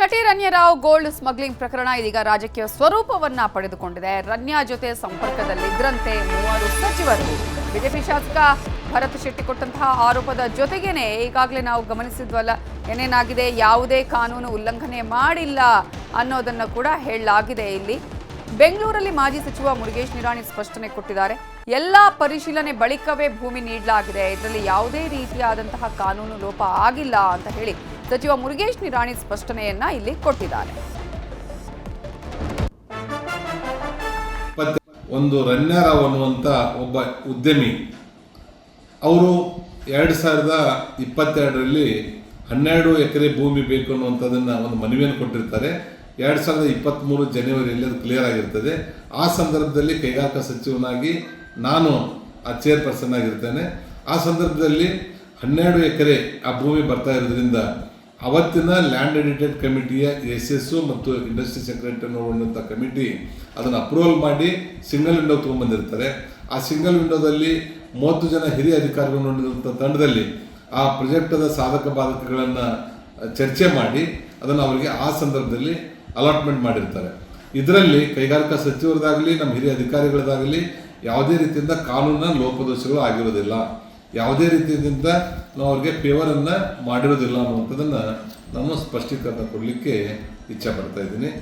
ನಟಿ Ranya Rao gold smuggling ಪ್ರಕರಣ ಇದೀಗ ರಾಜಕೀಯ ಸ್ವರೂಪವನ್ನ ಪಡೆದುಕೊಂಡಿದೆ. ರನ್ಯಾ ಜೊತೆ ಸಂಪರ್ಕದಲ್ಲಿದ್ದರಂತೆ 3 ಸಚಿವರು. ಬಿಜೆಪಿ ಶಾಸಕ ಭರತ್ ಶೆಟ್ಟಿ ಕೊಟ್ಟಂತಹ ಆರೋಪದ ಜೊತೆಗೇನೆ ಈಗಾಗಲೇ ನಾವು ಗಮನಿಸಿದ್ವಲ್ಲ ಏನೇನಾಗಿದೆ, ಯಾವುದೇ ಕಾನೂನು ಉಲ್ಲಂಘನೆ ಮಾಡಿಲ್ಲ ಅನ್ನೋದನ್ನ ಕೂಡ ಹೇಳಲಾಗಿದೆ. ಇಲ್ಲಿ ಬೆಂಗಳೂರಲ್ಲಿ ಮಾಜಿ ಸಚಿವ ಮುರುಗೇಶ್ ನಿರಾಣಿ ಸ್ಪಷ್ಟನೆ ಕೊಟ್ಟಿದ್ದಾರೆ. ಎಲ್ಲಾ ಪರಿಶೀಲನೆ ಬಳಿಕವೇ ಭೂಮಿ ನೀಡಲಾಗಿದೆ, ಇದರಲ್ಲಿ ಯಾವುದೇ ರೀತಿಯಾದಂತಹ ಕಾನೂನು ಲೋಪ ಆಗಿಲ್ಲ ಅಂತ ಹೇಳಿ ಸಚಿವ ಮುರುಗೇಶ್ ನಿರಾಣಿ ಸ್ಪಷ್ಟನೆಯನ್ನ ಇಲ್ಲಿ ಕೊಟ್ಟಿದ್ದಾರೆ. ಒಂದು ರನ್ಯಾ ರಾವ್ ಅನ್ನುವಂಥ ಒಬ್ಬ ಉದ್ಯಮಿ ಅವರು 2022ರಲ್ಲಿ 12 ಎಕರೆ ಭೂಮಿ ಬೇಕು ಅನ್ನುವಂಥದ್ದನ್ನು ಒಂದು ಮನವಿಯನ್ನು ಕೊಟ್ಟಿರ್ತಾರೆ. 2023 ಜನವರಿಯಲ್ಲಿ ಅದು ಕ್ಲಿಯರ್ ಆಗಿರ್ತದೆ. ಆ ಸಂದರ್ಭದಲ್ಲಿ ಕೈಗಾರಿಕಾ ಸಚಿವನಾಗಿ ನಾನು ಆ ಚೇರ್ಪರ್ಸನ್ ಆಗಿರ್ತೇನೆ. ಆ ಸಂದರ್ಭದಲ್ಲಿ 12 ಎಕರೆ ಆ ಭೂಮಿ ಬರ್ತಾ ಇರೋದ್ರಿಂದ ಅವತ್ತಿನ ಲ್ಯಾಂಡ್ ಎಡಿಟೆಡ್ ಕಮಿಟಿಯ ಎಸ್ ಮತ್ತು ಇಂಡಸ್ಟ್ರಿ ಸೆಕ್ರೆಟರಿ ನೋಡುವಂಥ ಕಮಿಟಿ ಅದನ್ನು ಅಪ್ರೂವಲ್ ಮಾಡಿ ಸಿಂಗಲ್ ವಿಂಡೋ ತೊಗೊಂಡ್ಬಂದಿರ್ತಾರೆ. ಆ ಸಿಂಗಲ್ ವಿಂಡೋದಲ್ಲಿ 30 ಜನ ಹಿರಿಯ ಅಧಿಕಾರಿಗಳು ನೋಡಿದಂಥ ತಂಡದಲ್ಲಿ ಆ ಪ್ರಾಜೆಕ್ಟದ ಸಾಧಕ ಬಾಧಕಗಳನ್ನು ಚರ್ಚೆ ಮಾಡಿ ಅದನ್ನು ಅವರಿಗೆ ಆ ಸಂದರ್ಭದಲ್ಲಿ ಅಲಾಟ್ಮೆಂಟ್ ಮಾಡಿರ್ತಾರೆ. ಇದರಲ್ಲಿ ಕೈಗಾರಿಕಾ ಸಚಿವರದಾಗಲಿ ನಮ್ಮ ಹಿರಿಯ ಅಧಿಕಾರಿಗಳದಾಗಲಿ ಯಾವುದೇ ರೀತಿಯಿಂದ ಕಾನೂನಿನ ಲೋಪದೋಷಗಳು ಆಗಿರೋದಿಲ್ಲ, ಯಾವುದೇ ರೀತಿಯಿಂದ ನಾವು ಅವ್ರಿಗೆ ಫೇವರನ್ನು ಮಾಡಿರೋದಿಲ್ಲ ಅನ್ನುವಂಥದ್ದನ್ನು ನಾನು ಸ್ಪಷ್ಟೀಕರಣ ಕೊಡಲಿಕ್ಕೆ ಇಚ್ಛೆ ಪಡ್ತಾ ಇದ್ದೀನಿ.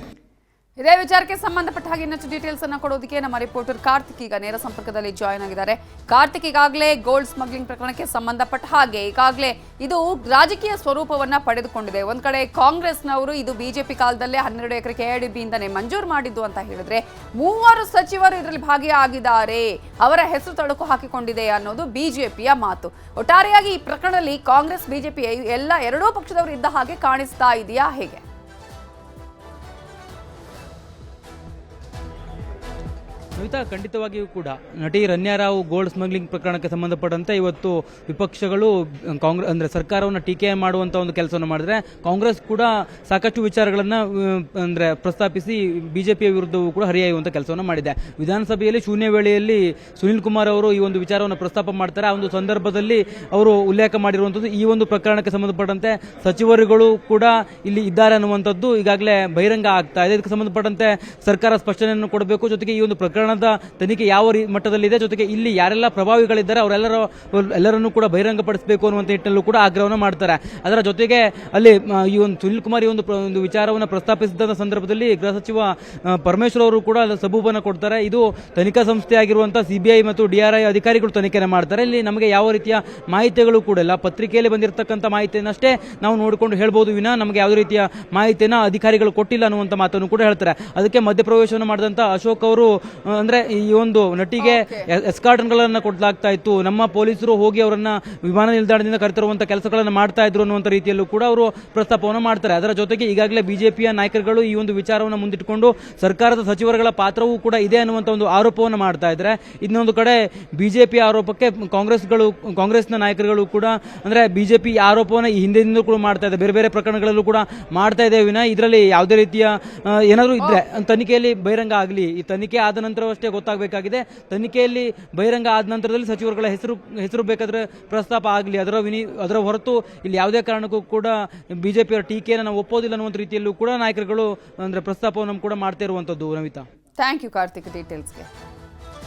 ಇದೇ ವಿಚಾರಕ್ಕೆ ಸಂಬಂಧಪಟ್ಟ ಹಾಗೆ ಇನ್ನಷ್ಟು ಡೀಟೇಲ್ಸ್ ಅನ್ನು ಕೊಡೋದಕ್ಕೆ ನಮ್ಮ ರಿಪೋರ್ಟರ್ ಕಾರ್ತಿಕ್ ಈಗ ನೇರ ಸಂಪರ್ಕದಲ್ಲಿ ಜಾಯ್ನ್ ಆಗಿದ್ದಾರೆ. ಕಾರ್ತಿಕ್, ಈಗಾಗಲೇ ಗೋಲ್ಡ್ ಸ್ಮಗ್ಲಿಂಗ್ ಪ್ರಕರಣಕ್ಕೆ ಸಂಬಂಧಪಟ್ಟ ಹಾಗೆ ಈಗಾಗಲೇ ಇದು ರಾಜಕೀಯ ಸ್ವರೂಪವನ್ನ ಪಡೆದುಕೊಂಡಿದೆ. ಒಂದ್ ಕಡೆ ಕಾಂಗ್ರೆಸ್ನವರು ಇದು ಬಿಜೆಪಿ ಕಾಲದಲ್ಲೇ 12 ಎಕರೆ ಕೆಆರ್ಡಿಬಿಯಿಂದನೇ ಮಂಜೂರು ಮಾಡಿದ್ದು ಅಂತ ಹೇಳಿದ್ರೆ 3 ಸಚಿವರು ಇದರಲ್ಲಿ ಭಾಗಿಯಾಗಿದ್ದಾರೆ, ಅವರ ಹೆಸರು ತಳುಕು ಹಾಕಿಕೊಂಡಿದೆ ಅನ್ನೋದು ಬಿಜೆಪಿಯ ಮಾತು. ಒಟ್ಟಾರೆಯಾಗಿ ಈ ಪ್ರಕರಣದಲ್ಲಿ ಕಾಂಗ್ರೆಸ್ ಬಿಜೆಪಿ ಎರಡೂ ಪಕ್ಷದವರು ಇದ್ದ ಹಾಗೆ ಕಾಣಿಸ್ತಾ ಇದೆಯಾ, ಹೇಗೆ? ಕವಿತಾ, ಖಂಡಿತವಾಗಿಯೂ ಕೂಡ ನಟಿ ರನ್ಯಾ ರಾವ್ ಗೋಲ್ಡ್ ಸ್ಮಗ್ಲಿಂಗ್ ಪ್ರಕರಣಕ್ಕೆ ಸಂಬಂಧಪಟ್ಟಂತೆ ಇವತ್ತು ವಿಪಕ್ಷಗಳು ಕಾಂಗ್ರೆಸ್ ಸರ್ಕಾರವನ್ನು ಟೀಕೆ ಮಾಡುವಂಥ ಒಂದು ಕೆಲಸವನ್ನು ಮಾಡಿದ್ರೆ, ಕಾಂಗ್ರೆಸ್ ಕೂಡ ಸಾಕಷ್ಟು ವಿಚಾರಗಳನ್ನು ಪ್ರಸ್ತಾಪಿಸಿ ಬಿಜೆಪಿಯ ವಿರುದ್ಧವೂ ಕೂಡ ಹರಿಯಾಯುವಂಥ ಕೆಲಸವನ್ನು ಮಾಡಿದೆ. ವಿಧಾನಸಭೆಯಲ್ಲಿ ಶೂನ್ಯ ವೇಳೆಯಲ್ಲಿ ಸುನೀಲ್ ಕುಮಾರ್ ಅವರು ಈ ಒಂದು ವಿಚಾರವನ್ನು ಪ್ರಸ್ತಾಪ ಮಾಡ್ತಾರೆ. ಆ ಒಂದು ಸಂದರ್ಭದಲ್ಲಿ ಅವರು ಉಲ್ಲೇಖ ಮಾಡಿರುವಂಥದ್ದು ಈ ಒಂದು ಪ್ರಕರಣಕ್ಕೆ ಸಂಬಂಧಪಟ್ಟಂತೆ ಸಚಿವರುಗಳು ಕೂಡ ಇಲ್ಲಿ ಇದ್ದಾರೆ ಅನ್ನುವಂಥದ್ದು ಈಗಾಗಲೇ ಬಹಿರಂಗ ಆಗ್ತಾ ಇದೆ. ಇದಕ್ಕೆ ಸಂಬಂಧಪಟ್ಟಂತೆ ಸರ್ಕಾರ ಸ್ಪಷ್ಟನೆಯನ್ನು ಕೊಡಬೇಕು. ಜೊತೆಗೆ ಈ ಒಂದು ಪ್ರಕರಣ ತನಿಖೆ ಯಾವ ಮಟ್ಟದಲ್ಲಿದೆ, ಜೊತೆಗೆ ಇಲ್ಲಿ ಯಾರೆಲ್ಲ ಪ್ರಭಾವಿಗಳಿದ್ದಾರೆ ಅವರೆಲ್ಲರನ್ನು ಕೂಡ ಬಹಿರಂಗಪಡಿಸಬೇಕು ಅನ್ನುವಂಥ ನಿಟ್ಟಿನಲ್ಲೂ ಕೂಡ ಆಗ್ರಹವನ್ನು ಮಾಡ್ತಾರೆ. ಅದರ ಜೊತೆಗೆ ಅಲ್ಲಿ ಈ ಒಂದು ಸುನೀಲ್ ಕುಮಾರ್ ಈ ಒಂದು ವಿಚಾರವನ್ನು ಪ್ರಸ್ತಾಪಿಸಿದ ಸಂದರ್ಭದಲ್ಲಿ ಗೃಹ ಸಚಿವ ಪರಮೇಶ್ವರ್ ಅವರು ಕೂಡ ಸಬೂಬನ್ನು ಕೊಡ್ತಾರೆ. ಇದು ತನಿಖಾ ಸಂಸ್ಥೆ ಆಗಿರುವಂತಹ ಸಿಬಿಐ ಮತ್ತು DRI ಅಧಿಕಾರಿಗಳು ತನಿಖೆಯನ್ನು ಮಾಡ್ತಾರೆ. ಇಲ್ಲಿ ನಮಗೆ ಯಾವ ರೀತಿಯ ಮಾಹಿತಿಗಳು ಕೂಡ ಇಲ್ಲ, ಪತ್ರಿಕೆಯಲ್ಲಿ ಬಂದಿರತಕ್ಕಂಥ ಮಾಹಿತಿಯನ್ನಷ್ಟೇ ನಾವು ನೋಡಿಕೊಂಡು ಹೇಳ್ಬೋದು ವಿನ ನಮಗೆ ಯಾವುದೇ ರೀತಿಯ ಮಾಹಿತಿಯನ್ನು ಅಧಿಕಾರಿಗಳು ಕೊಟ್ಟಿಲ್ಲ ಅನ್ನುವಂಥ ಮಾತನ್ನು ಕೂಡ ಹೇಳ್ತಾರೆ. ಅದಕ್ಕೆ ಮಧ್ಯಪ್ರವೇಶವನ್ನು ಮಾಡಿದಂಥ ಅಶೋಕ್ ಅವರು ಅಂದ್ರೆ ಈ ಒಂದು ನಟಿಗೆ ಎಸ್ಕಾರ್ಟ್ಗಳನ್ನು ಕೊಡಲಾಗ್ತಾ ಇತ್ತು, ನಮ್ಮ ಪೊಲೀಸರು ಹೋಗಿ ಅವರನ್ನ ವಿಮಾನ ನಿಲ್ದಾಣದಿಂದ ಕರೆತರುವಂತಹ ಕೆಲಸಗಳನ್ನು ಮಾಡ್ತಾ ಇದ್ರು ಅನ್ನುವಂಥ ರೀತಿಯಲ್ಲೂ ಕೂಡ ಅವರು ಪ್ರಸ್ತಾಪವನ್ನು ಮಾಡ್ತಾರೆ. ಅದರ ಜೊತೆಗೆ ಈಗಾಗಲೇ ಬಿಜೆಪಿಯ ನಾಯಕರುಗಳು ಈ ಒಂದು ವಿಚಾರವನ್ನು ಮುಂದಿಟ್ಟುಕೊಂಡು ಸರ್ಕಾರದ ಸಚಿವರುಗಳ ಪಾತ್ರವೂ ಕೂಡ ಇದೆ ಅನ್ನುವಂಥ ಒಂದು ಆರೋಪವನ್ನು ಮಾಡ್ತಾ ಇದ್ದಾರೆ. ಇನ್ನೊಂದು ಕಡೆ ಬಿಜೆಪಿ ಆರೋಪಕ್ಕೆ ಕಾಂಗ್ರೆಸ್ನ ನಾಯಕರುಗಳು ಕೂಡ ಅಂದ್ರೆ ಬಿಜೆಪಿ ಆರೋಪವನ್ನು ಈ ಹಿಂದಿನಿಂದ ಕೂಡ ಮಾಡ್ತಾ ಇದೆ, ಬೇರೆ ಬೇರೆ ಪ್ರಕರಣಗಳಲ್ಲೂ ಕೂಡ ಮಾಡ್ತಾ ಇದೆ ವಿನ ಇದರಲ್ಲಿ ಯಾವುದೇ ರೀತಿಯ ಏನಾದರೂ ಇದ್ರೆ ತನಿಖೆಯಲ್ಲಿ ಬಹಿರಂಗ ಆಗಲಿ, ಈ ತನಿಖೆ ಆದ ನಂತರವಷ್ಟೇ ಗೊತ್ತಾಗಬೇಕಾಗಿದೆ. ತನಿಖೆಯಲ್ಲಿ ಬಹಿರಂಗ ಆದ ನಂತರದಲ್ಲಿ ಸಚಿವರುಗಳ ಹೆಸರು ಬೇಕಾದ್ರೆ ಪ್ರಸ್ತಾಪ ಆಗಲಿ, ಅದರ ಹೊರತು ಇಲ್ಲಿ ಯಾವುದೇ ಕಾರಣಕ್ಕೂ ಕೂಡ ಬಿಜೆಪಿಯವರ ಟೀಕೆಯನ್ನು ನಾವು ಒಪ್ಪೋದಿಲ್ಲ ಅನ್ನುವಂಥ ರೀತಿಯಲ್ಲೂ ಕೂಡ ನಾಯಕರುಗಳು ಅಂದ್ರೆ ಪ್ರಸ್ತಾಪವನ್ನು ಕೂಡ ಮಾಡ್ತಾ ಇರುವಂತದ್ದು. Namita, thank you Karthik ಡೀಟೇಲ್ಸ್ಗೆ.